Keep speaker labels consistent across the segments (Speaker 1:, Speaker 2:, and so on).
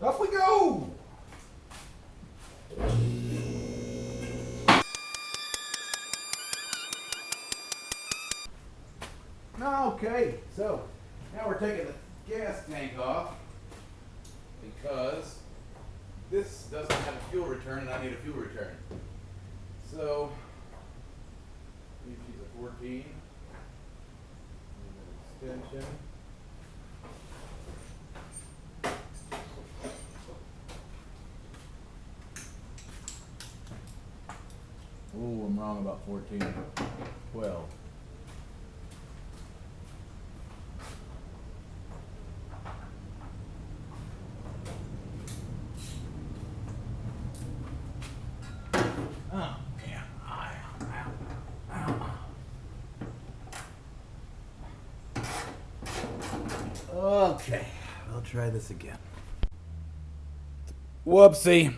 Speaker 1: Off we go! Okay, so now we're taking the gas tank off because this doesn't have a fuel return and I need a fuel return. So, she's a 14. Extension. Oh, I'm wrong about 14. 12. Oh, man. Okay, I'll try this again. Whoopsie.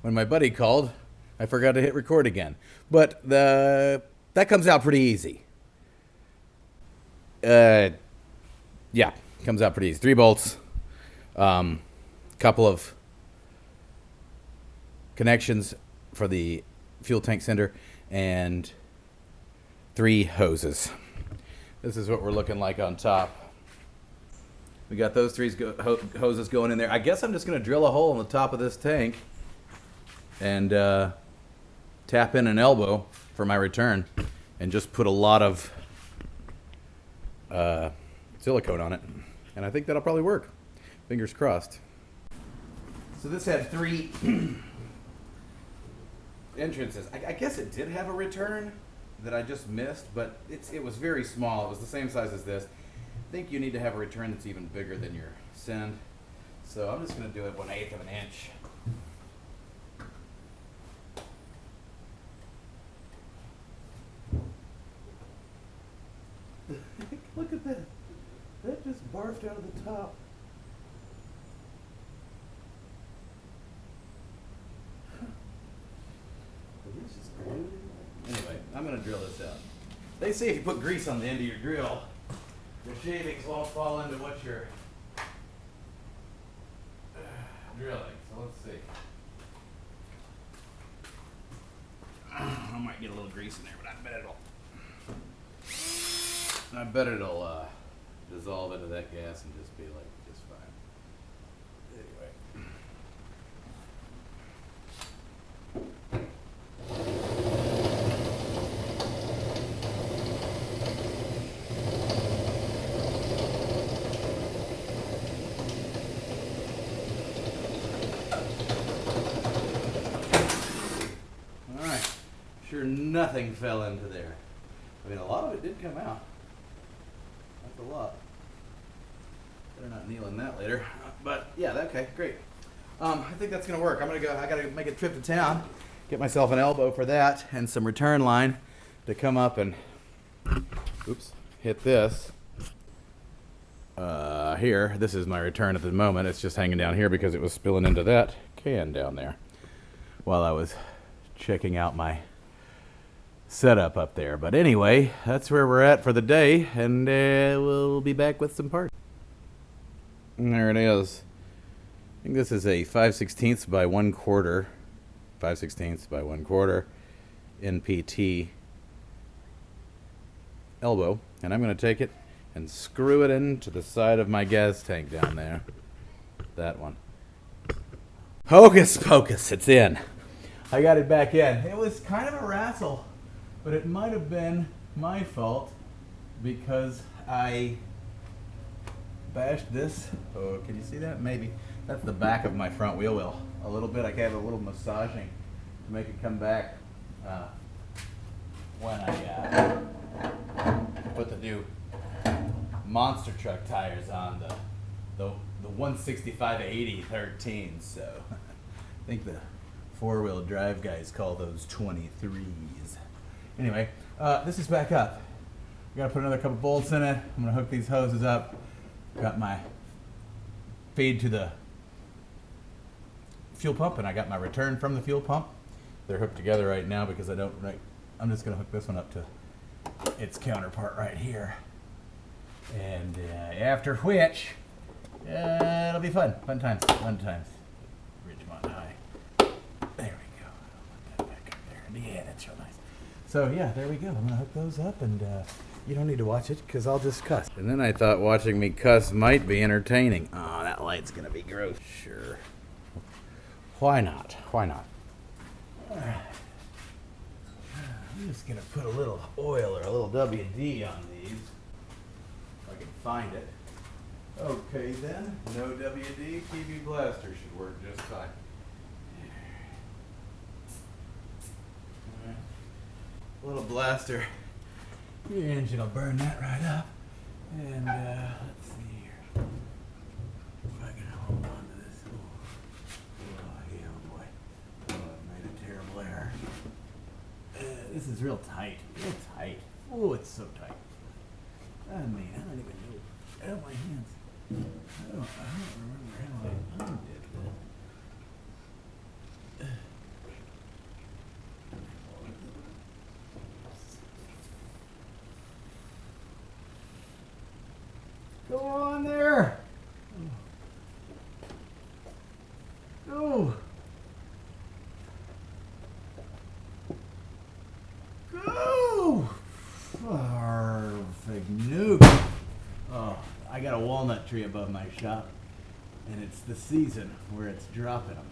Speaker 1: When my buddy called, I forgot to hit record again. But that comes out pretty easy. Yeah, comes out pretty easy. 3 bolts, couple of connections for the fuel tank center, and 3 hoses. This is what we're looking like on top. We got those 3 hoses going in there. I guess I'm just going to drill a hole in the top of this tank and tap in an elbow for my return and just put a lot of silicone on it. And I think that'll probably work. Fingers crossed. So this had 3 entrances. I guess it did have a return that I just missed, but it was very small. It was the same size as this. I think you need to have a return that's even bigger than your send. So I'm just going to do it 1/8 of an inch. Look at that. That just barfed out of the top. Anyway, I'm going to drill this out. They say if you put grease on the end of your drill, your shavings won't fall into what you're drilling. So let's see. I might get a little grease in there, but I bet it'll dissolve into that gas and just be like just fine. Anyway. All right. Sure, nothing fell into there. I mean, a lot of it did come out. That's a lot. Better not kneel in that later. But yeah, okay, great. I think that's gonna work. I gotta make a trip to town, get myself an elbow for that and some return line to come up and, oops, hit this. Here, this is my return at the moment. It's just hanging down here because it was spilling into that can down there while I was checking out my setup up there. But anyway, that's where we're at for the day, and we'll be back with some parts. And there it is. I think this is a 5/16 by 1/4, 5/16 by 1/4 NPT elbow, and I'm going to take it and screw it into the side of my gas tank down there. That one. Hocus pocus, it's in. I got it back in. It was kind of a wrestle, but it might have been my fault because I bashed this. Oh, can you see that? Maybe. That's the back of my front wheel well. A little bit. I gave it a little massaging to make it come back when I put the new monster truck tires on the 165/80 13. So I think the 4-wheel drive guys call those 23s. Anyway, this is back up. I gotta put another couple bolts in it. I'm gonna hook these hoses up. Got my feed to the fuel pump, and I got my return from the fuel pump. They're hooked together right now because I'm just gonna hook this one up to its counterpart right here. And after which, It'll be fun. Fun times. Fun times. Ridgemont High. There we go. I'll put that back up there. Yeah, that's real nice. So yeah, there we go. I'm gonna hook those up, and you don't need to watch it because I'll just cuss. And then I thought watching me cuss might be entertaining. Oh, that light's gonna be gross. Sure. Why not? Why not? I'm just gonna put a little oil or a little WD on these, if I can find it. Okay then, no WD, TV Blaster should work just fine. Alright. Little blaster, your engine will burn that right up. And let's see here. If I can hold on to this. Oh yeah, boy. Oh, I made a terrible error. This is real tight. Real tight. Oh, it's so tight. I mean, I don't even know. Out of my hands. I don't remember how I undid that. Go on there. Go. Go. Perfect nuke. Oh, I got a walnut tree above my shop, and it's the season where it's dropping them,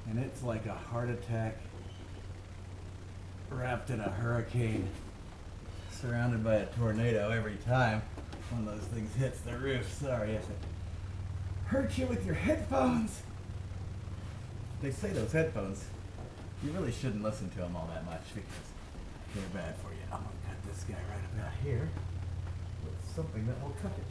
Speaker 1: and it's like a heart attack wrapped in a hurricane, surrounded by a tornado every time one of those things hits the roof. Sorry if it hurt you with your headphones. They say those headphones, you really shouldn't listen to them all that much because they're bad for you. I'm gonna cut this guy right about here with something that will cut it.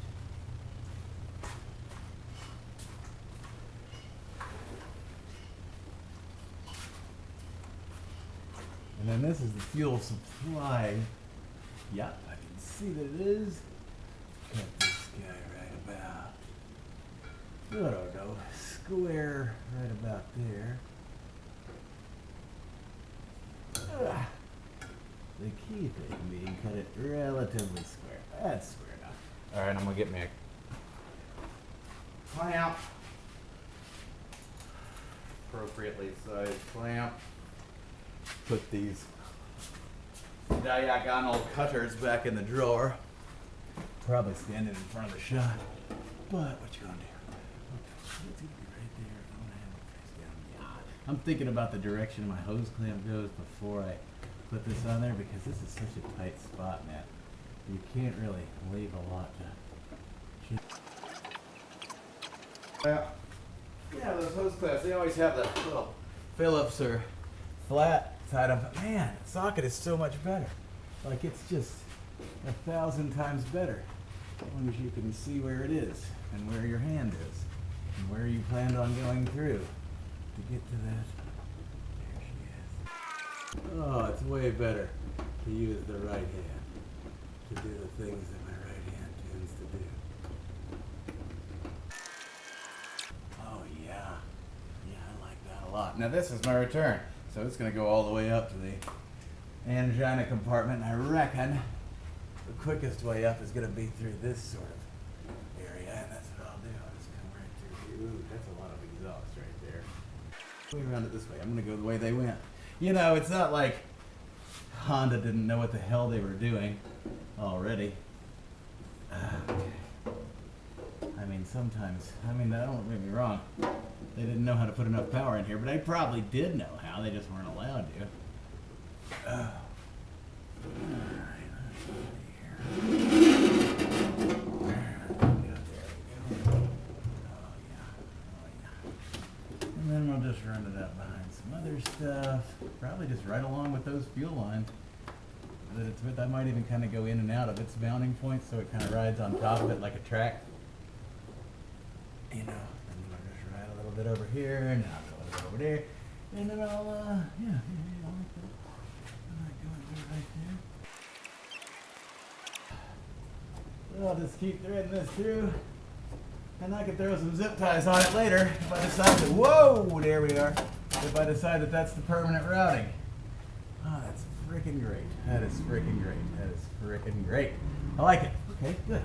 Speaker 1: And then this is the fuel supply. Yep, I can see that it is. Cut this guy right about, I don't know, square right about there. The key thing being cut it relatively square. That's square enough. Alright, I'm gonna get me a clamp. Appropriately sized clamp. Put these diagonal cutters back in the drawer. Probably standing in front of the shot. But what you gonna do? It's gonna be right there. I'm gonna have it face down. Yeah. I'm thinking about the direction my hose clamp goes before I put this on there because this is such a tight spot, man. You can't really leave a lot to. Yeah, those hose clamps, they always have the little Phillips or flat side of it. Man, the socket is so much better. Like it's just 1,000 times better. As long as you can see where it is and where your hand is and where you planned on going through to get to that. There she is. Oh, it's way better to use the right hand to do the things that my right hand tends to do. Oh yeah. Yeah, I like that a lot. Now this is my return. So it's going to go all the way up to the angina compartment, and I reckon the quickest way up is going to be through this sort of area, and that's what I'll do. I'll just come right through here. Ooh, that's a lot of exhaust right there. Let me round it this way. I'm going to go the way they went. You know, it's not like Honda didn't know what the hell they were doing already. I mean, sometimes, don't get me wrong, they didn't know how to put enough power in here, but they probably did know how, they just weren't allowed to. Oh. And then we'll just run it up behind some other stuff, probably just right along with those fuel lines that it's with. I might even kind of go in and out of its mounting point so it kind of rides on top of it like a track. You know, and then I'll just ride a little bit over here, and then I'll go a little over there, and then I'll, yeah, I like that. I like going right there. So I'll just keep threading this through, and I can throw some zip ties on it later if I decide to, whoa, there we are, if I decide that that's the permanent routing. Oh, that's freaking great. That is freaking great. That is freaking great. I like it. Okay, good.